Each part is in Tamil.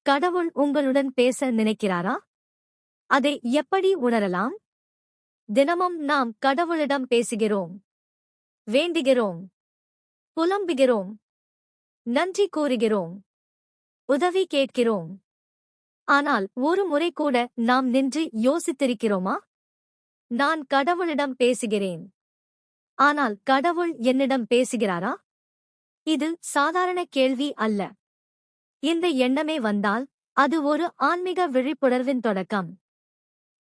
கடவுள் உங்களுடன் பேச நினைக்கிறாரா? அதை எப்படி உணரலாம்? தினமும் நாம் கடவுளிடம் பேசுகிறோம், வேண்டுகிறோம், புலம்புகிறோம், நன்றி கூறுகிறோம், உதவி கேட்கிறோம். ஆனால் ஒரு முறை கூட நாம் நின்று யோசித்திருக்கிறோமா? நான் கடவுளிடம் பேசுகிறேன், ஆனால் கடவுள் என்னிடம் பேசுகிறாரா? இது சாதாரண கேள்வி அல்ல. இந்த எண்ணமே வந்தால் அது ஒரு ஆன்மீக விழிப்புணர்வின் தொடக்கம்.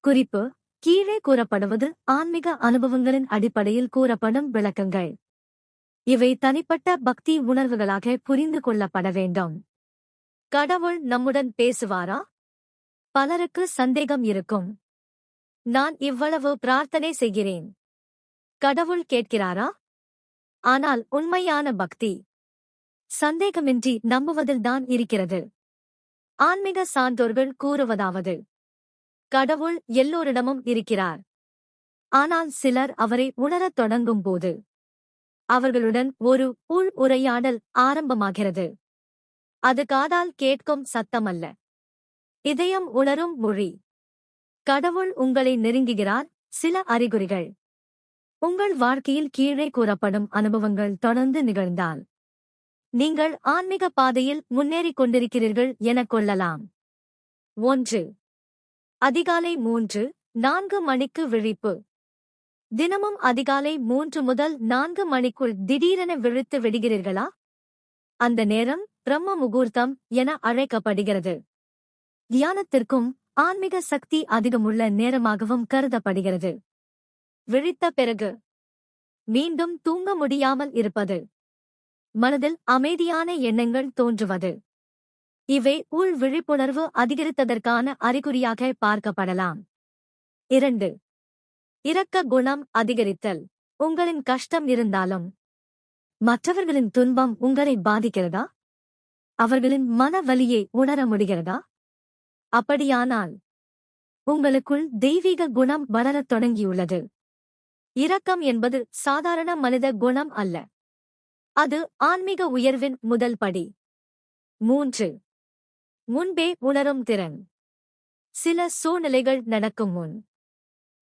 குறிப்பு: கீழே கூறப்படுவது ஆன்மீக அனுபவங்களின் அடிப்படையில் கூறப்படும் விளக்கங்கள். இவை தனிப்பட்ட பக்தி உணர்வுகளாக புரிந்து கொள்ளப்பட வேண்டும். கடவுள் நம்முடன் பேசுவாரா? பலருக்கு சந்தேகம் இருக்கும். நான் இவ்வளவு பிரார்த்தனை செய்கிறேன், கடவுள் கேட்கிறாரா? ஆனால் உண்மையான பக்தி சந்தேகமின்றி நம்புவதில்தான் இருக்கிறது. ஆன்மீக சான்றோர்கள் கூறுவதாவது: கடவுள் எல்லோரிடமும் இருக்கிறார். ஆனால் சிலர் அவரை உணரத் தொடங்கும் போது அவர்களுடன் ஒரு உள் உரையாடல் ஆரம்பமாகிறது. அது காதால் கேட்கும் சத்தமல்ல, இதயம் உணரும் மொழி. கடவுள் உங்களை நெருங்குகிறார். சில அறிகுறிகள்: உங்கள் வாழ்க்கையில் கீழே கூறப்படும் அனுபவங்கள் தொடர்ந்து நிகழ்ந்தால் நீங்கள் ஆன்மீக பாதையில் முன்னேறிக் கொண்டிருக்கிறீர்கள் எனக் கொள்ளலாம். 1. அதிகாலை 3-4 மணிக்கு விழிப்பு. தினமும் அதிகாலை 3 முதல் 4 மணிக்குள் திடீரென விழித்து விடுகிறீர்களா? அந்த நேரம் பிரம்ம முகூர்த்தம் என அழைக்கப்படுகிறது. தியானத்திற்கும் ஆன்மீக சக்தி அதிகமுள்ள நேரமாகவும் கருதப்படுகிறது. விழித்த பிறகு மீண்டும் தூங்க முடியாமல் இருப்பது, மனதில் அமைதியான எண்ணங்கள் தோன்றுவது, இவை உள் விழிப்புணர்வு அதிகரித்ததற்கான அறிகுறியாக பார்க்கப்படலாம். 2. இரக்க குணம் அதிகரித்தல். உங்களின் கஷ்டம் இருந்தாலும் மற்றவர்களின் துன்பம் உங்களை பாதிக்கிறதா? அவர்களின் மன வலியை உணர முடிகிறதா? அப்படியானால் உங்களுக்குள் தெய்வீக குணம் வளரத் தொடங்கியுள்ளது. இரக்கம் என்பது சாதாரண மனித குணம் அல்ல, அது ஆன்மீக உயர்வின் முதல் படி. 3. முன்பே உணரும் திறன். சில சூழ்நிலைகள் நடக்கும் முன்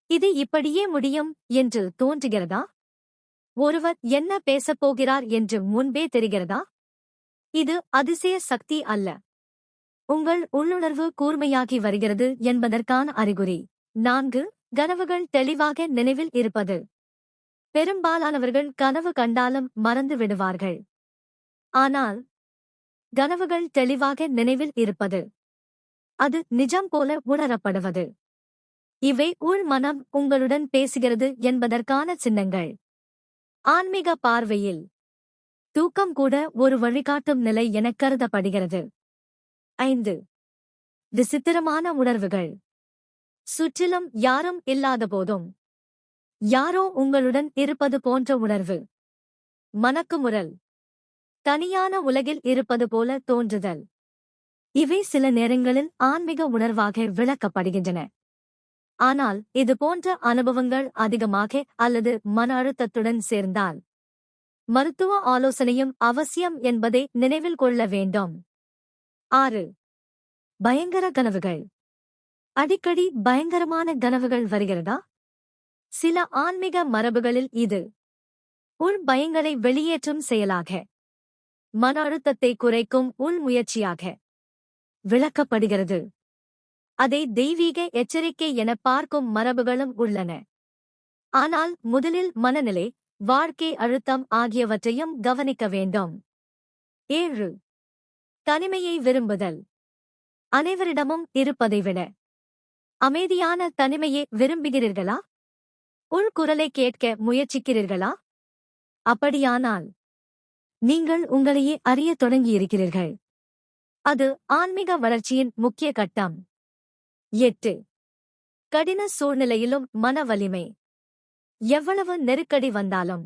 இது இப்படியே முடியும் என்று தோன்றுகிறதா? ஒருவர் என்ன பேசப் போகிறார் என்று முன்பே தெரிகிறதா? இது அதிசய சக்தி அல்ல, உங்கள் உள்ளுணர்வு கூர்மையாகி வருகிறது என்பதற்கான அறிகுறி. 4. கனவுகள் தெளிவாக நினைவில் இருப்பது. பெரும்பாலானவர்கள் கனவு கண்டாலும் மறந்து விடுவார்கள். ஆனால் கனவுகள் தெளிவாக நினைவில் இருப்பது, அது நிஜம் போல உணரப்படுவது, இவை உள் மனம் உங்களுடன் பேசுகிறது என்பதற்கான சின்னங்கள். ஆன்மீக பார்வையில் தூக்கம் கூட ஒரு வழிகாட்டும் நிலை எனக் கருதப்படுகிறது. 5. விசித்திரமான உணர்வுகள். சுற்றிலும் யாரும் இல்லாதபோதும் யாரோ உங்களுடன் இருப்பது போன்ற உணர்வு. மனக்குமுறல். தனியான உலகில் இருப்பது போல தோன்றுதல். இவை சில நேரங்களில் ஆன்மீக உணர்வாக விளக்கப்படுகின்றன. ஆனால் இது போன்ற அனுபவங்கள் அதிகமாக அல்லது மன அழுத்தத்துடன் சேர்ந்தால் மருத்துவ ஆலோசனையும் அவசியம் என்பதை நினைவில் கொள்ள வேண்டும். 6. பயங்கர கனவுகள். அடிக்கடி பயங்கரமான கனவுகள் வருகிறதா? சில ஆன்மீக மரபுகளில் இது உள் பயங்களை வெளியேற்றும் செயலாக, மன அழுத்தத்தை குறைக்கும் உள் முயற்சியாக விளக்கப்படுகிறது. அதை தெய்வீக எச்சரிக்கை என பார்க்கும் மரபுகளும் உள்ளன. ஆனால் முதலில் மனநிலை, வாழ்க்கை அழுத்தம் ஆகியவற்றையும் கவனிக்க வேண்டும். 7. தனிமையை விரும்புதல். அனைவரிடமும் இருப்பதை விட அமைதியான தனிமையை விரும்புகிறீர்களா? உள்குரலை கேட்க முயற்சிக்கிறீர்களா? அப்படியானால் நீங்கள் உங்களையே அறியத் தொடங்கியிருக்கிறீர்கள். அது ஆன்மீக வளர்ச்சியின் முக்கிய கட்டம். 8. கடின சூழ்நிலையிலும் மன வலிமை. எவ்வளவு நெருக்கடி வந்தாலும்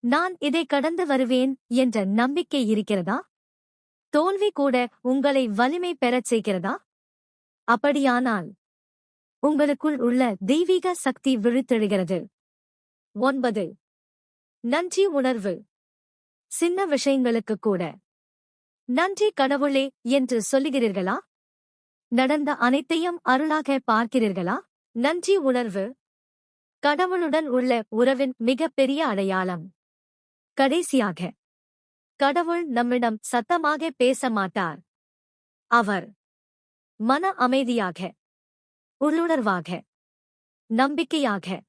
நான் இதை கடந்து வருவேன் என்ற நம்பிக்கை இருக்கிறதா? தோல்வி கூட உங்களை வலிமை பெறச் செய்கிறதா? அப்படியானால் உங்களுக்குள் உள்ள தெய்வீக சக்தி விழித்தெழுகிறது. 9. நன்றி உணர்வு. சின்ன விஷயங்களுக்கு கூட நன்றி கடவுளே என்று சொல்லுகிறீர்களா? நடந்த அனைத்தையும் அருளாக பார்க்கிறீர்களா? நன்றி உணர்வு கடவுளுடன் உள்ள உறவின் மிகப்பெரிய அடையாளம். கடைசியாக, கடவுள் நம்மிடம் சத்தமாக பேச மாட்டார். அவர் மன அமைதியாக, உள்ளுணர்வாக, நம்பிக்கையாக,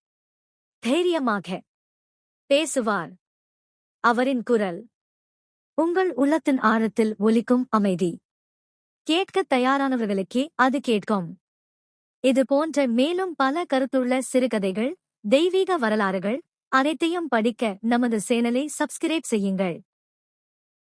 தைரியமாக பேசுவார். அவரின் குரல் உங்கள் உள்ளத்தின் ஆழத்தில் ஒலிக்கும் அமைதி. கேட்கத் தயாரானவர்களுக்கே அது கேட்கும். இது போன்ற மேலும் பல கருத்துள்ள சிறுகதைகள், தெய்வீக வரலாறுகள் அனைத்தையும் படிக்க நமது சேனலை சப்ஸ்கிரைப் செய்யுங்கள்.